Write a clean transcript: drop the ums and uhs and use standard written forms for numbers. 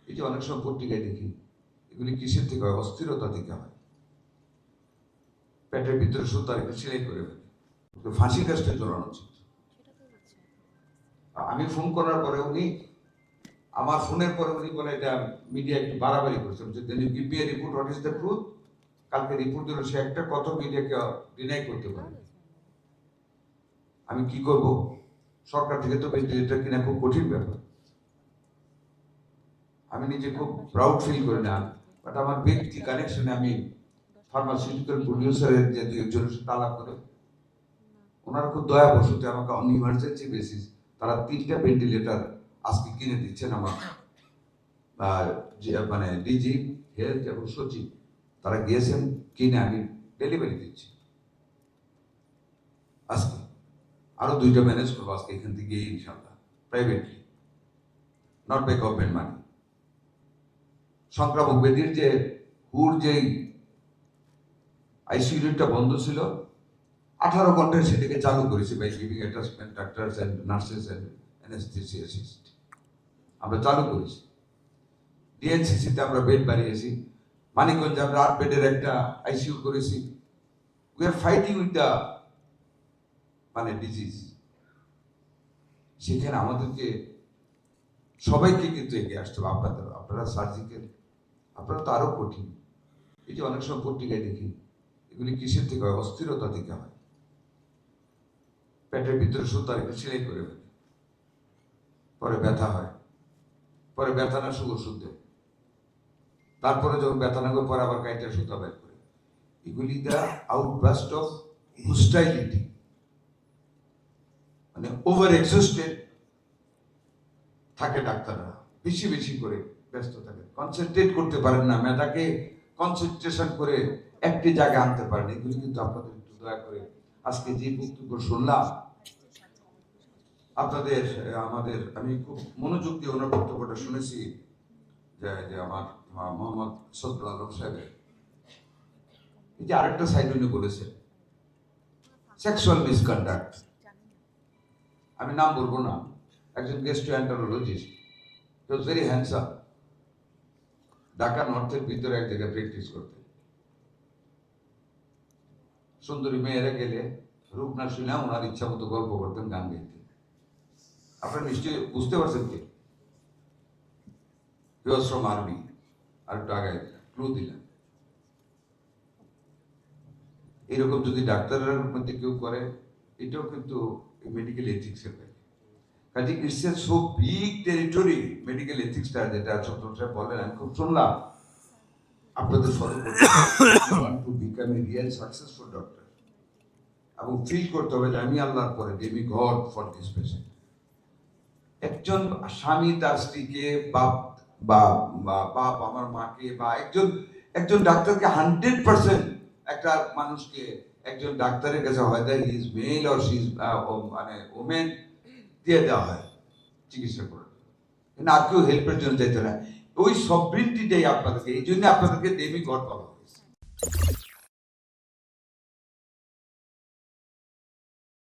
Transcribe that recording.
এই যে অনেক সময় পত্রিকায় দেখি, এগুলি কিসের থেকে হয়? অস্থিরতা থেকে হয়। পেটের ভিতরে সুতা রেখে সেলাই করে ফেলে, ফাঁসি কাজটা জড়ানো উচিত। আমি ফোন করার পরে উনি, আমার ফোনের পরে উনি বলে এটা মিডিয়া একটু বাড়াবাড়ি করছেন, যে give me a report, what is the truth. কালকে রিপোর্ট দিল, সে একটা কত মিডিয়াকে ডিনাই করতে পারে। আমি কি করব? সরকার থেকে তো ভেন্টিলেটর কিনা খুব কঠিন ব্যাপার। আমি নিজে খুব প্রাউড ফিল করি না, বাট আমার ব্যক্তি কানেকশনে আমি ফার্মাসিউটিক্যাল প্রডিউসারের যে দুজনের সাথে আলাপ করে, ওনারা খুব দয়া বসতে আমাকে অন ইমার্জেন্সি বেসিস তারা 3টা ভেন্টিলেটর আজকে কিনে দিচ্ছেন আমার মানে ডিজি হেলথ এবং সচিব, তারা গিয়েছেন কিনে আমি ডেলিভারি দিচ্ছি। আজকে আরো 2টা ম্যানেজ করবো আজকে এখান থেকে ইনশাল্লাহ, প্রাইভেটলি, নট বাই গভর্নমেন্ট মানি। সংক্রামক ব্যাধির যে হুর যেই আইসিইউ ইউনিটটা বন্ধ ছিল, 18 ঘন্টায় সেটাকে চালু করেছি by giving attachment doctors and nurses and anaesthesiologist. আমরা চালু করেছি। ডিএনসিসিতে আমরা বেড বাড়িয়েছি। মানিকগঞ্জে আমরা 8 বেডের একটা আইসিইউ করেছি। We are fighting with the মানে ডিজিজ। সেখানে আমাদেরকে সবাইকে কিন্তু এগিয়ে আসতে হবে। আপনারা সার্জিক্যাল, আপনারা তো আরো কঠিন। এই যে অনেক সময় পত্রিকায় দেখি, এগুলি কিসের থেকে হয়? অস্থিরতা থেকে হয়। পেটের ভিতরে সুতা রেখে সেলাই করে ফেলে, পরে ব্যথা হয়, পরে ব্যথা না ওষুধ দেয়, তারপরে যখন ব্যথা না পরে আবার কাইটা সুতা বের করে। এগুলি দ্য আউটবাস্ট অফ হোস্টাইলিটি, মানে ওভার এক্সস্টেড থাকে ডাক্তাররা, বেশি বেশি করে ব্যস্ত থাকে, কনসেন্ট্রেট করতে পারেন না, মেধাকে কনসেন্ট্রেশন করে একটি জায়গায় আনতে পারেন। এগুলি কিন্তু আপনাদের একটু দয়া করে, আজকে যে বক্তব্য শুনলাম আপনাদের, আমি খুব মনোযোগ দিয়ে ওনার বক্তব্যটা শুনেছি, যে আমার মোহাম্মদ সদরুল আলম সাহেবের এই যে আরেকটা সাইড উনি বলেছেন, সেক্সুয়াল মিসকন্ডাক্ট। আমি নাম বলবো না, একজন gastroenterologist, he was very handsome, Dhaka নর্থের ভিতরে এক জায়গায় প্র্যাকটিস করতে। সুন্দরী মেয়েরা গেলে রূপ না শুনে ওনার ইচ্ছা মতো গল্প করতেন, গান গাইতেন। আপনারা নিশ্চয়ই বুঝতে পারছেন কি? হি ওয়াজ ফ্রম আর্মি। আর একটু আগে ক্লু দিলেন। এরকম যদি ডাক্তারের মধ্যে কেউ করে, এটাও কিন্তু মেডিকেল এথিক্সের ব্যাপার। কাজে it's a so big territory medical এথিক্সটা, যেটা চন্দ্র সাহেব বললেন, আমি খুব শুনলাম। আপনাদের follow to become a real successful doctor, এবং ফিল করতে হবে যে আমি আল্লাহর পরে demi god for this patient. একজন স্বামী তার স্ত্রীকে, বাপ আমার মাকে, বা একজন ডাক্তারকে 100% একটা মানুষকে একজন ডাক্তারের কাছে হয়তো he is male or she is মানে ওমেন দিয়ে দেওয়া হয় চিকিৎসা করে, আর কেউ হেল্পের জন্য চাইতে না। ওই সবরিনটিটাই আপনাদেরকে, এই জন্য আপনাদেরকে ডেমি গড বলা হয়।